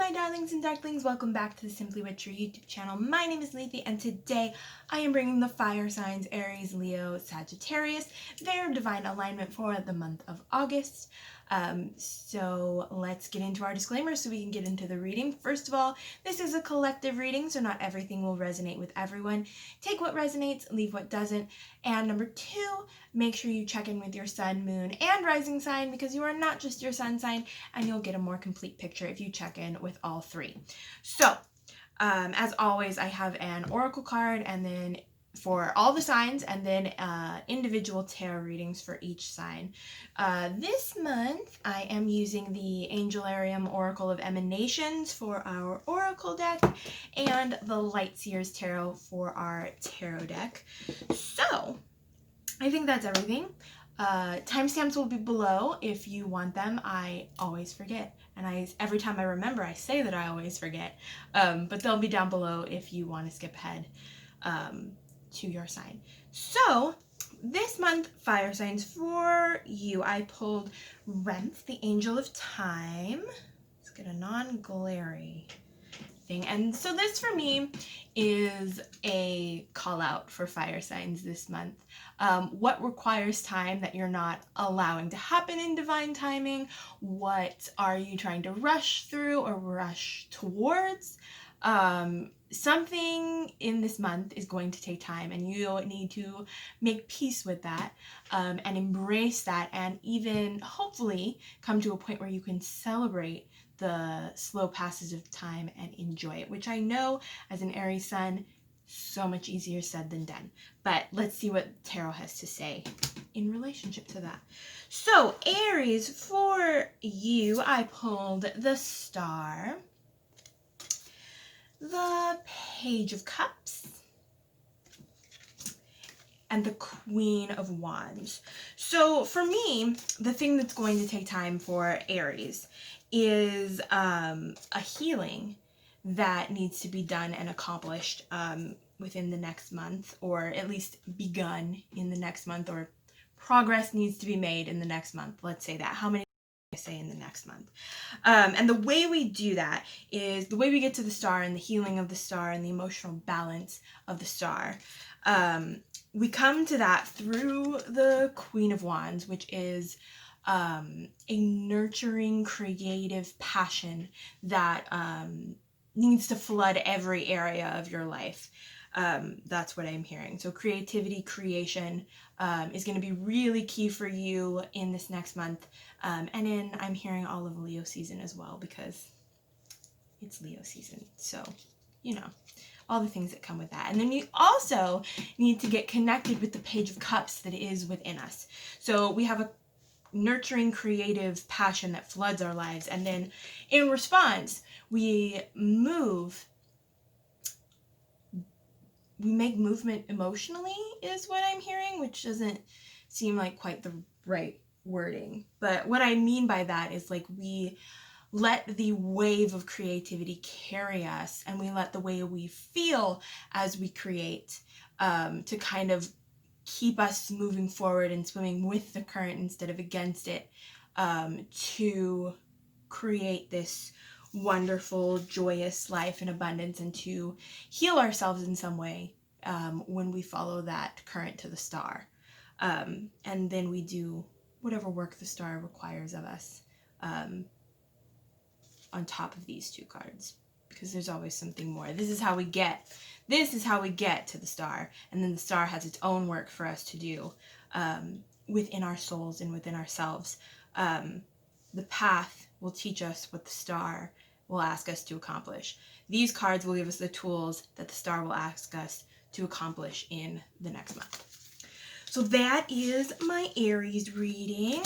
my darlings and darklings, welcome back to the Simply Witchery YouTube channel. My name is Lethe, and today I am bringing the fire signs Aries, Leo, Sagittarius, their divine alignment for the month of August. So let's get into our disclaimers so we can get into the reading. First of all, this is a collective reading, so not everything will resonate with everyone. Take what resonates, leave what doesn't. And number two, make sure you check in with your sun, moon, and rising sign, because you are not just your sun sign, and you'll get a more complete picture if you check in with all three. So, as always, I have an oracle card, and then for all the signs, and then individual tarot readings for each sign. This month, I am using the Angelarium Oracle of Emanations for our oracle deck, and the Lightseers Tarot for our tarot deck. So, I think that's everything. Timestamps will be below if you want them. I always forget, and every time I remember, I say that I always forget. But they'll be down below if you want to skip ahead to your sign. So this month, fire signs for you. I pulled Renth, the Angel of Time. Let's get a non-glary thing. And so this for me is a call out for fire signs this month. What requires time that you're not allowing to happen in divine timing? What are you trying to rush through or rush towards? Something in this month is going to take time, and you need to make peace with that, and embrace that, and even hopefully come to a point where you can celebrate the slow passage of time and enjoy it, which I know as an Aries sun, so much easier said than done. But let's see what tarot has to say in relationship to that. So Aries, for you, I pulled the Star, the Page of Cups, and the Queen of Wands. So for me, the thing that's going to take time for Aries is a healing that needs to be done and accomplished within the next month, or at least begun in the next month, or progress needs to be made in the next month. Let's say that. How many I say in the next month? And the way we do that is the way we get to the Star and the healing of the Star and the emotional balance of the Star. We come to that through the Queen of Wands, which is a nurturing, creative passion that needs to flood every area of your life. That's what I'm hearing. So creativity, creation is going to be really key for you in this next month. And I'm hearing all of Leo season as well, because it's Leo season. So, you know, all the things that come with that. And then you also need to get connected with the Page of Cups that is within us. So we have a nurturing, creative passion that floods our lives, and then in response we make movement emotionally, is what I'm hearing, which doesn't seem like quite the right wording. But what I mean by that is, like, we let the wave of creativity carry us, and we let the way we feel as we create to kind of keep us moving forward and swimming with the current instead of against it, to create this wonderful, joyous life in abundance, and to heal ourselves in some way when we follow that current to the Star. And then we do whatever work the Star requires of us on top of these two cards, because there's always something more. This is how we get to the Star, and then the Star has its own work for us to do within our souls and within ourselves. The path will teach us what the Star will ask us to accomplish. These cards will give us the tools that the Star will ask us to accomplish in the next month. So that is my Aries reading.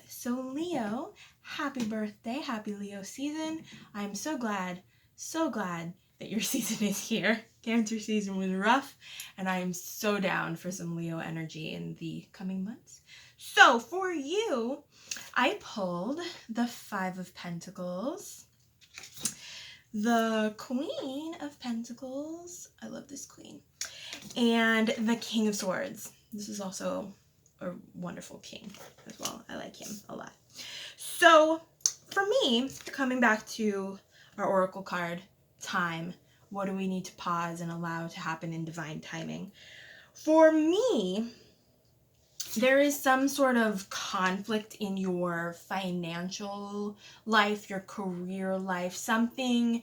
So Leo, happy birthday, happy Leo season. I'm so glad that your season is here. Cancer season was rough, and I am so down for some Leo energy in the coming months. So for you, I pulled the Five of Pentacles, the Queen of Pentacles, I love this queen, and the King of Swords. This is also a wonderful king as well. I like him a lot. So for me, coming back to our oracle card, time, what do we need to pause and allow to happen in divine timing? For me, there is some sort of conflict in your financial life, your career life, something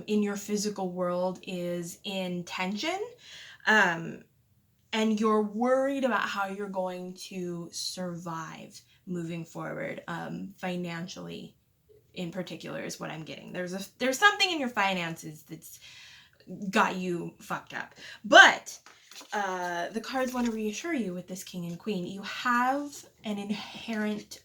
in your physical world is in tension, and you're worried about how you're going to survive moving forward, financially in particular is what I'm getting. There's something in your finances that's got you fucked up. But the cards want to reassure you with this king and queen. You have an inherent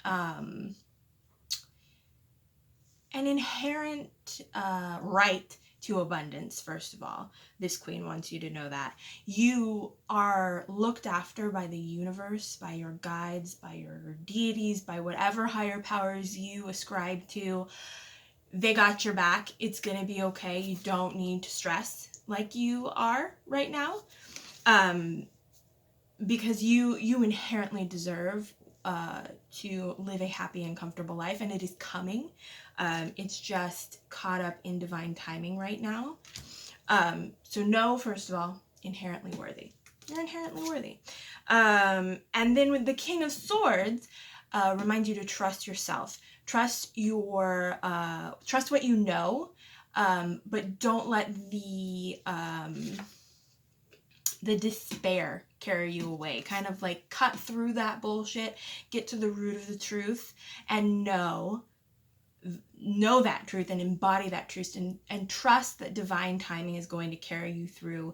right to abundance. First of all, this queen wants you to know that you are looked after by the universe, by your guides, by your deities, by whatever higher powers you ascribe to. They got your back. It's gonna be okay. You don't need to stress like you are right now, because you inherently deserve to live a happy and comfortable life, and it is coming. It's just caught up in divine timing right now. So know, first of all, inherently worthy. You're inherently worthy. And then with the King of Swords, remind you to trust yourself. Trust what you know, but don't let the despair carry you away. Kind of like cut through that bullshit, get to the root of the truth, and know that truth and embody that truth, and trust that divine timing is going to carry you through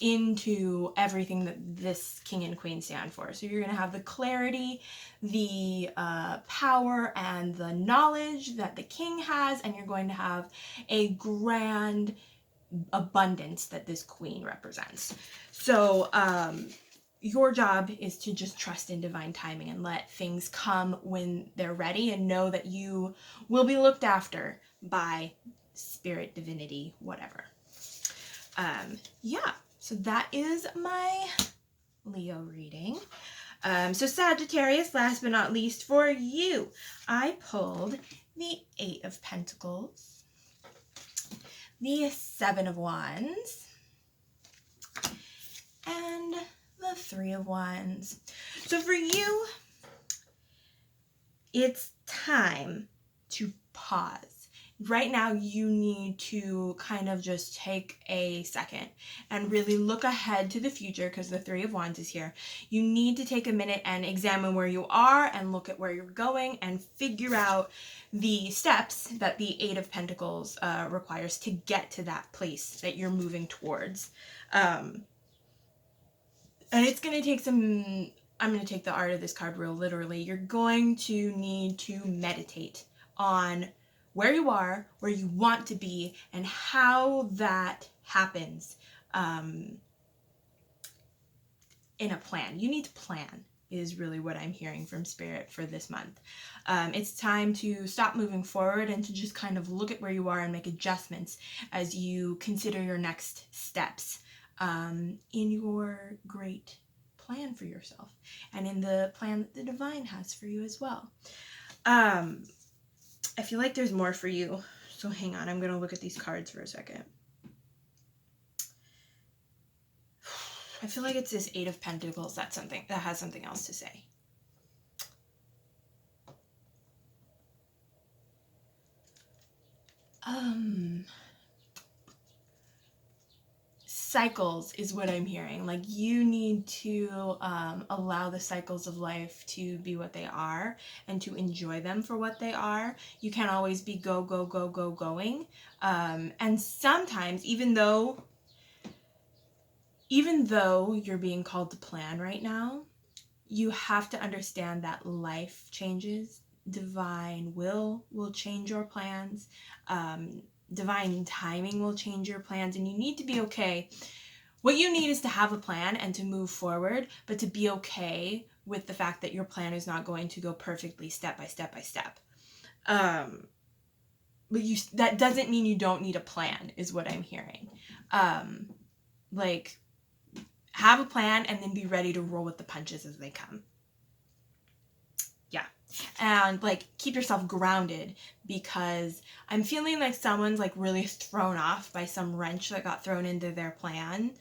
into everything that this king and queen stand for. So you're going to have the clarity, the power, and the knowledge that the king has, and you're going to have a grand abundance that this queen represents. So your job is to just trust in divine timing and let things come when they're ready, and know that you will be looked after by spirit, divinity, whatever. Yeah, so that is my Leo reading. So Sagittarius, last but not least for you, I pulled the 8 of Pentacles, the 7 of Wands, and the 3 of Wands. So for you, it's time to pause. Right now, you need to kind of just take a second and really look ahead to the future, because the 3 of Wands is here. You need to take a minute and examine where you are and look at where you're going and figure out the steps that the 8 of Pentacles requires to get to that place that you're moving towards. And it's going to take some, I'm going to take the art of this card real literally. You're going to need to meditate on where you are, where you want to be, and how that happens in a plan. You need to plan is really what I'm hearing from Spirit for this month. It's time to stop moving forward and to just kind of look at where you are and make adjustments as you consider your next steps in your great plan for yourself, and in the plan that the divine has for you as well. I feel like there's more for you, so hang on, I'm going to look at these cards for a second. I feel like it's this 8 of Pentacles that has something else to say. Cycles is what I'm hearing. Like, you need to allow the cycles of life to be what they are and to enjoy them for what they are. You can't always be going. And sometimes, even though you're being called to plan right now, you have to understand that life changes. Divine will change your plans. Divine timing will change your plans, and you need to be okay. What you need is to have a plan and to move forward, but to be okay with the fact that your plan is not going to go perfectly step by step by step. But that doesn't mean you don't need a plan, is what I'm hearing. Like, have a plan and then be ready to roll with the punches as they come. Yeah. And like keep yourself grounded, because I'm feeling like someone's like really thrown off by some wrench that got thrown into their plan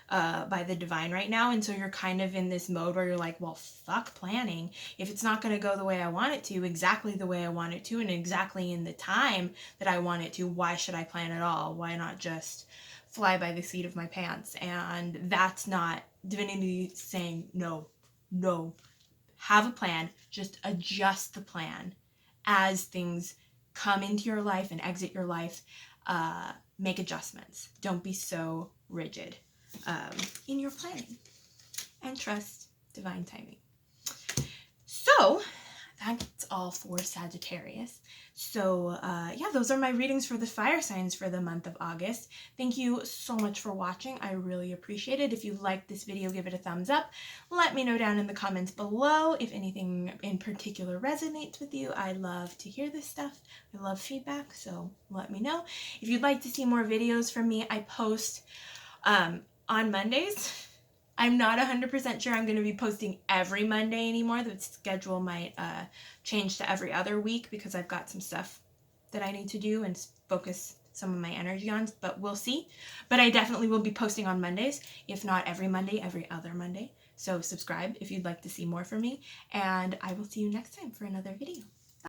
by the divine right now. And so you're kind of in this mode where you're like, well, fuck planning. If it's not going to go the way I want it to, exactly the way I want it to, and exactly in the time that I want it to, why should I plan at all? Why not just fly by the seat of my pants? And that's not divinity saying no. Have a plan, just adjust the plan as things come into your life and exit your life. Make adjustments. Don't be so rigid in your planning, and trust divine timing. So that's all for Sagittarius. So yeah, those are my readings for the fire signs for the month of August. Thank you so much for watching. I really appreciate it. If you liked this video, give it a thumbs up. Let me know down in the comments below if anything in particular resonates with you. I love to hear this stuff. I love feedback, so let me know. If you'd like to see more videos from me, I post on Mondays. I'm not 100% sure I'm going to be posting every Monday anymore. The schedule might change to every other week because I've got some stuff that I need to do and focus some of my energy on, but we'll see. But I definitely will be posting on Mondays, if not every Monday, every other Monday. So subscribe if you'd like to see more from me, and I will see you next time for another video.